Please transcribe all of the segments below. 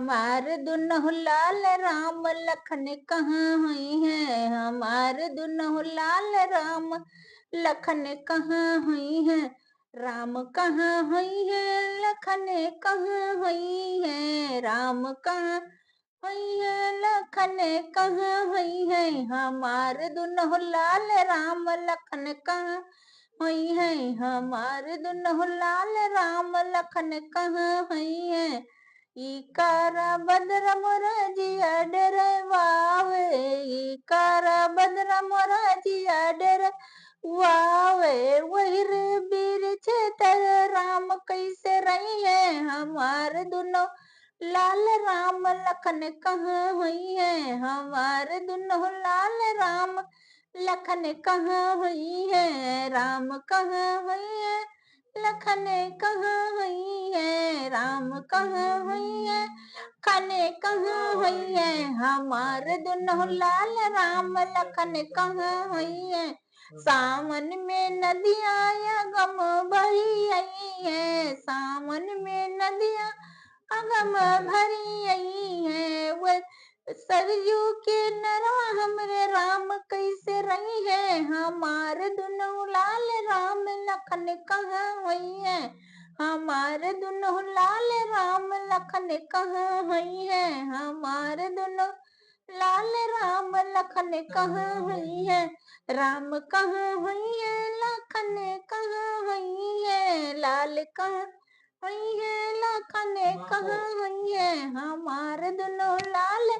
हमार दुनहु लाल राम लखन कहाँ हुई है। हमार दुनहु लाल राम लखन कहाँ हुई है। राम कहाँ हुई है लखन कहाँ हुई है। राम कहाँ हुई है लखन कहाँ हुई है। हमार दुनहु लाल राम लखन कहाँ हुई है। हमार दुनहु लाल राम लखन कहाँ हुई है। इकारा बदर मोरा जिया डरे वावे। इकारा बदर मोरा जिया डरे वावे। वही रे बीर छेतर राम कैसे रही है। हमार दुनो लाल राम लखन कहाँ हुई है। हमार दुनो लाल राम लखन कहाँ हुई है। राम कहाँ हुई है लखन कहाँ हुई है। राम कहाँ हुई है खने कहाँ हुई है। हमार दुनो लाल राम लखन कहाँ हुई है। सावन में नदियाँ अगम भरी आई है। सावन में नदियाँ अगम भरी आई है। वो सरयू के नरवा हमरे राम कैसे रही है। हमार दुनो लाल राम लखन कहाँ हुई है। हमार दुनो लाल राम लखन कहाँ हुई है। हमार दुनो लाल राम लखन कहाँ हुई है। राम कहाँ हुई है लखन कहाँ हुई है। लाल कहाँ हुई है लखन कहाँ हुई है। हमार दुनो लाल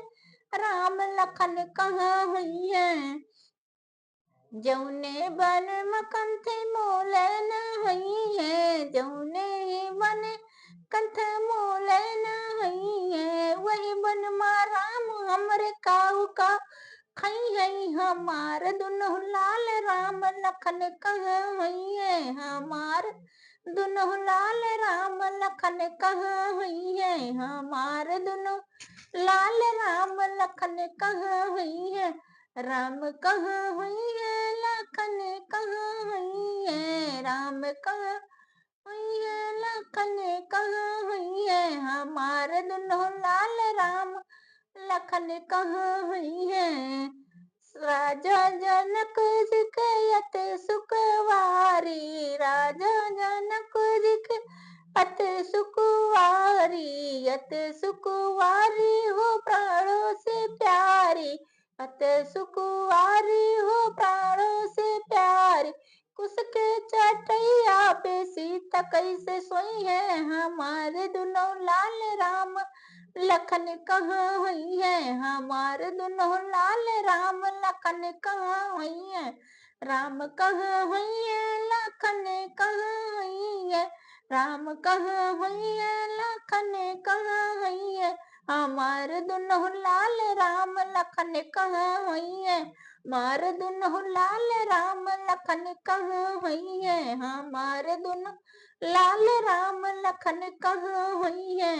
राम लखन कहाँ हुई है। जौने बन मकंथ मोल न हुई है। जौने बन कंथ मोल न हुई है। वही बन मा राम हमरे काऊ का खई है। हमार दुनो लाल राम लखन कहाँ हुई है। हमार दुनो लाल राम लखन कहाँ हुई है। हमार दुनो लाल राम लखन कहाँ हुई है। राम कहाँ हुई है लखन कहाँ हुई है। राम कहाँ हुई है लखन कहाँ हुई है। हमार दुनो लाल राम लखन कहाँ हुई है। राजा जनक जी के अत सुखवारी। राजा जनक जी के अत सुखवारी। अत सुखवारी हो प्राणों से प्यारी। अत सुखवारी हो प्राणों से प्यारी। उसके चटैया पे सीता कैसे सोई है। हमारे दुनो लाल राम लखन कहाँ हुई है। हमारे दुनो लाल राम लखन कहाँ हुई है। राम कहाँ हुई है लखन कहाँ हुई है। राम कहाँ हुई है लखन कहाँ हुई है। हमार दुनो लाल राम लखन कहाँ हुई है। हमार दुनो लाल राम लखन कहाँ हुई है। हमार दुनो लाल राम लखन कहाँ हुई है।